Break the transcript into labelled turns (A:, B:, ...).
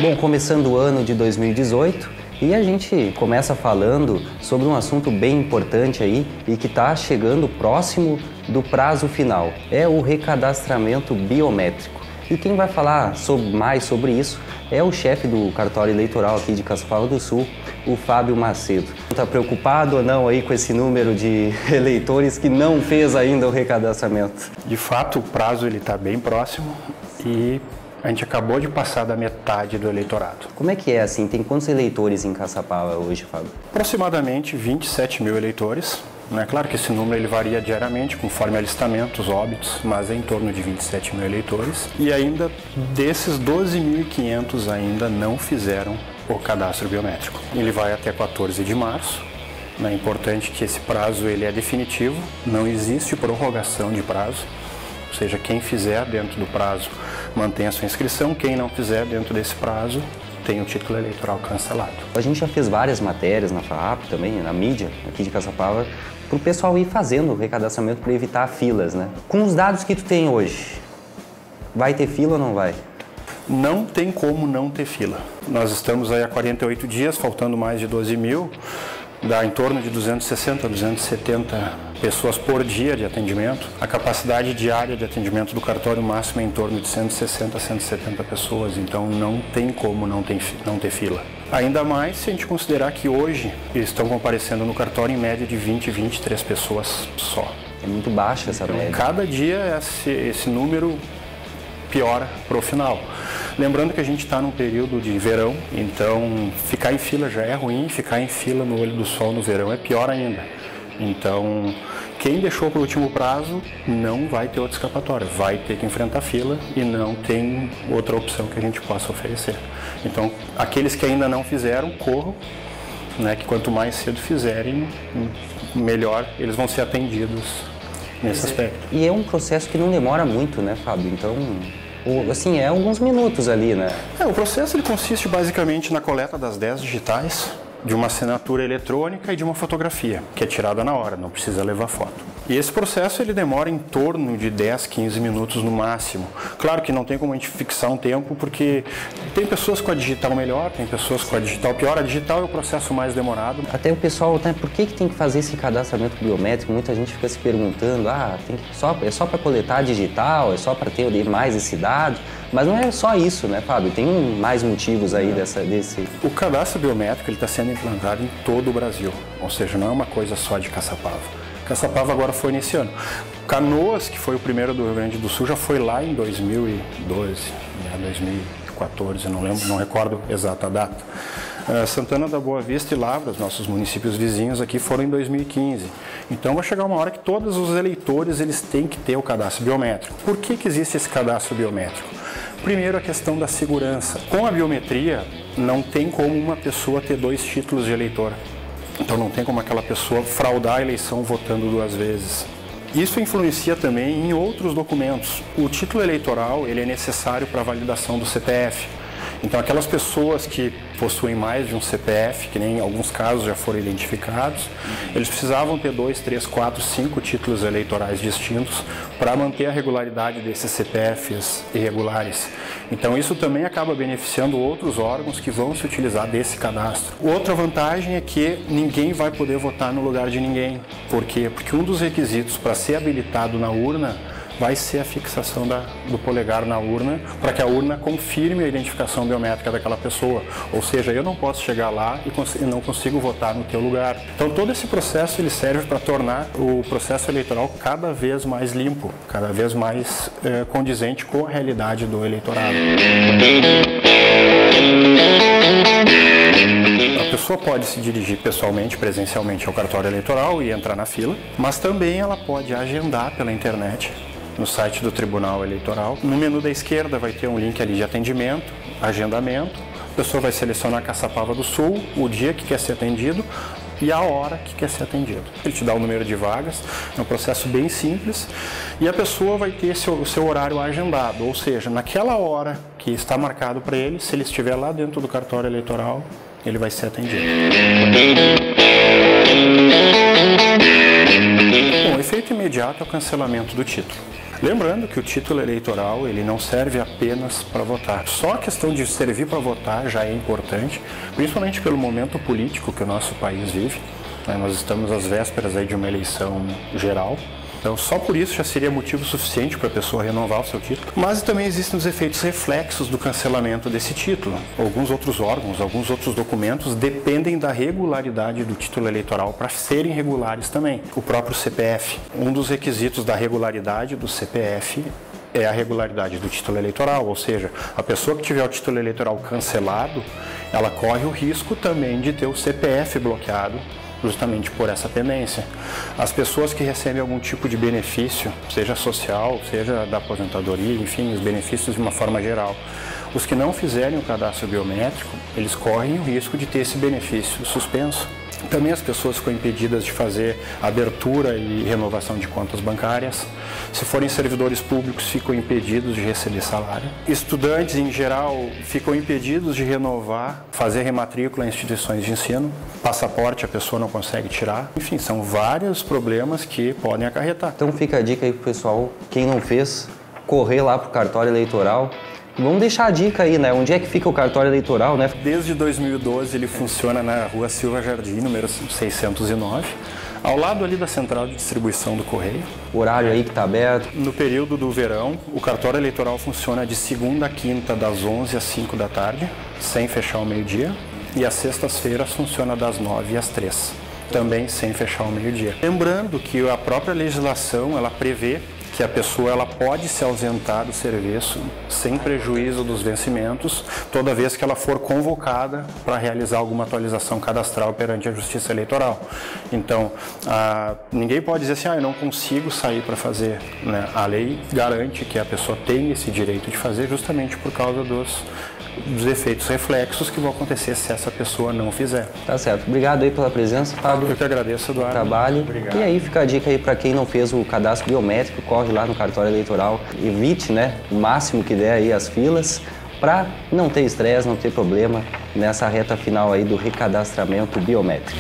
A: Bom, começando o ano de 2018 e a gente começa falando sobre um assunto bem importante aí e que está chegando próximo do prazo final. É o recadastramento biométrico. E quem vai falar mais sobre isso é o chefe do cartório eleitoral aqui de Caçapava do Sul, o Fábio Macedo. Está preocupado ou não aí com esse número de eleitores que não fez ainda o recadastramento?
B: De fato, o prazo está bem próximo e a gente acabou de passar da metade do eleitorado.
A: Como é que é assim? Tem quantos eleitores em Caçapava hoje, Fábio?
B: Aproximadamente 27 mil eleitores. É claro que esse número ele varia diariamente, conforme alistamentos, óbitos, mas é em torno de 27 mil eleitores. E ainda desses 12.500 ainda não fizeram o cadastro biométrico. Ele vai até 14 de março. É importante que esse prazo ele é definitivo, não existe prorrogação de prazo. Ou seja, quem fizer dentro do prazo mantém a sua inscrição, quem não fizer dentro desse prazo tem o título eleitoral cancelado.
A: A gente já fez várias matérias na FAAP também, na mídia aqui de Caçapava, para o pessoal ir fazendo o recadastramento para evitar filas, né? Com os dados que tu tem hoje, vai ter fila ou não vai?
B: Não tem como não ter fila. Nós estamos aí há 48 dias, faltando mais de 12 mil, dá em torno de 260 a 270 pessoas por dia de atendimento. A capacidade diária de atendimento do cartório máximo é em torno de 160 a 170 pessoas, então não tem como não ter fila. Ainda mais se a gente considerar que hoje estão comparecendo no cartório em média de 20, 23 pessoas só.
A: É muito baixa essa média.
B: Cada dia esse número piora para o final. Lembrando que a gente está num período de verão, então ficar em fila já é ruim, ficar em fila no olho do sol no verão é pior ainda. Então, quem deixou para o último prazo não vai ter outra escapatória, vai ter que enfrentar a fila e não tem outra opção que a gente possa oferecer. Então, aqueles que ainda não fizeram, corram, né, que quanto mais cedo fizerem, melhor eles vão ser atendidos nesse aspecto.
A: E é um processo que não demora muito, né, Fábio? Então, assim, é alguns minutos ali, né?
B: O processo ele consiste basicamente na coleta das 10 digitais, de uma assinatura eletrônica e de uma fotografia, que é tirada na hora, não precisa levar foto. E esse processo ele demora em torno de 10, 15 minutos no máximo. Claro que não tem como a gente fixar um tempo, porque tem pessoas com a digital melhor, tem pessoas com a digital pior. A digital é o processo mais demorado.
A: Até o pessoal, né, por que tem que fazer esse cadastramento biométrico? Muita gente fica se perguntando, é só para coletar digital, é só para ter mais esse dado. Mas não é só isso, né, Fábio? Tem mais motivos aí desse...
B: O cadastro biométrico está sendo implantado em todo o Brasil, ou seja, não é uma coisa só de Caçapava. Caçapava agora foi nesse ano. Canoas, que foi o primeiro do Rio Grande do Sul, já foi lá em 2012, 2014, não recordo exata a data. Santana da Boa Vista e Lavras, nossos municípios vizinhos aqui, foram em 2015. Então vai chegar uma hora que todos os eleitores eles têm que ter o cadastro biométrico. Por que existe esse cadastro biométrico? Primeiro, a questão da segurança. Com a biometria, não tem como uma pessoa ter 2 títulos de eleitor. Então não tem como aquela pessoa fraudar a eleição votando 2 vezes. Isso influencia também em outros documentos. O título eleitoral ele é necessário para a validação do CPF. Então aquelas pessoas que possuem mais de um CPF, que nem em alguns casos já foram identificados, eles precisavam ter 2, 3, 4, 5 títulos eleitorais distintos para manter a regularidade desses CPFs irregulares. Então isso também acaba beneficiando outros órgãos que vão se utilizar desse cadastro. Outra vantagem é que ninguém vai poder votar no lugar de ninguém. Por quê? Porque um dos requisitos para ser habilitado na urna vai ser a fixação do polegar na urna, para que a urna confirme a identificação biométrica daquela pessoa. Ou seja, eu não posso chegar lá e não consigo votar no teu lugar. Então todo esse processo ele serve para tornar o processo eleitoral cada vez mais limpo, cada vez mais condizente com a realidade do eleitorado. A pessoa pode se dirigir pessoalmente, presencialmente ao cartório eleitoral e entrar na fila, mas também ela pode agendar pela internet no site do Tribunal Eleitoral. No menu da esquerda vai ter um link ali de atendimento, agendamento. A pessoa vai selecionar Caçapava do Sul, o dia que quer ser atendido e a hora que quer ser atendido. Ele te dá o número de vagas, é um processo bem simples e a pessoa vai ter o seu horário agendado, ou seja, naquela hora que está marcado para ele, se ele estiver lá dentro do cartório eleitoral, ele vai ser atendido. Bom, o efeito imediato é o cancelamento do título. Lembrando que o título eleitoral ele não serve apenas para votar. Só a questão de servir para votar já é importante, principalmente pelo momento político que o nosso país vive. Nós estamos às vésperas aí de uma eleição geral. Então, só por isso já seria motivo suficiente para a pessoa renovar o seu título. Mas também existem os efeitos reflexos do cancelamento desse título. Alguns outros órgãos, alguns outros documentos dependem da regularidade do título eleitoral para serem regulares também. O próprio CPF. Um dos requisitos da regularidade do CPF é a regularidade do título eleitoral, ou seja, a pessoa que tiver o título eleitoral cancelado, ela corre o risco também de ter o CPF bloqueado, justamente por essa pendência. As pessoas que recebem algum tipo de benefício, seja social, seja da aposentadoria, enfim, os benefícios de uma forma geral, os que não fizerem o cadastro biométrico, eles correm o risco de ter esse benefício suspenso. Também as pessoas ficam impedidas de fazer abertura e renovação de contas bancárias. Se forem servidores públicos, ficam impedidos de receber salário. Estudantes, em geral, ficam impedidos de renovar, fazer rematrícula em instituições de ensino. Passaporte a pessoa não consegue tirar. Enfim, são vários problemas que podem acarretar.
A: Então fica a dica aí pro pessoal, quem não fez, correr lá pro cartório eleitoral. Vamos deixar a dica aí, né? Onde é que fica o cartório eleitoral, né?
B: Desde 2012 ele funciona na Rua Silva Jardim, número 609, ao lado ali da central de distribuição do correio.
A: O horário aí que está aberto.
B: No período do verão, o cartório eleitoral funciona de segunda a quinta, das 11 às 5 da tarde, sem fechar ao meio-dia. E às sextas-feiras funciona das 9 às 3, também sem fechar ao meio-dia. Lembrando que a própria legislação, ela prevê que a pessoa ela pode se ausentar do serviço sem prejuízo dos vencimentos, toda vez que ela for convocada para realizar alguma atualização cadastral perante a Justiça Eleitoral. Então, ninguém pode dizer assim, eu não consigo sair para fazer, né? A lei garante que a pessoa tem esse direito de fazer justamente por causa dos efeitos reflexos que vão acontecer se essa pessoa não fizer.
A: Tá certo. Obrigado aí pela presença, Fábio.
B: Eu que agradeço, Eduardo.
A: Trabalho.
B: Obrigado.
A: E aí fica a dica aí para quem não fez o cadastro biométrico, corre lá no cartório eleitoral, evite, né, o máximo que der aí as filas, para não ter estresse, não ter problema nessa reta final aí do recadastramento biométrico.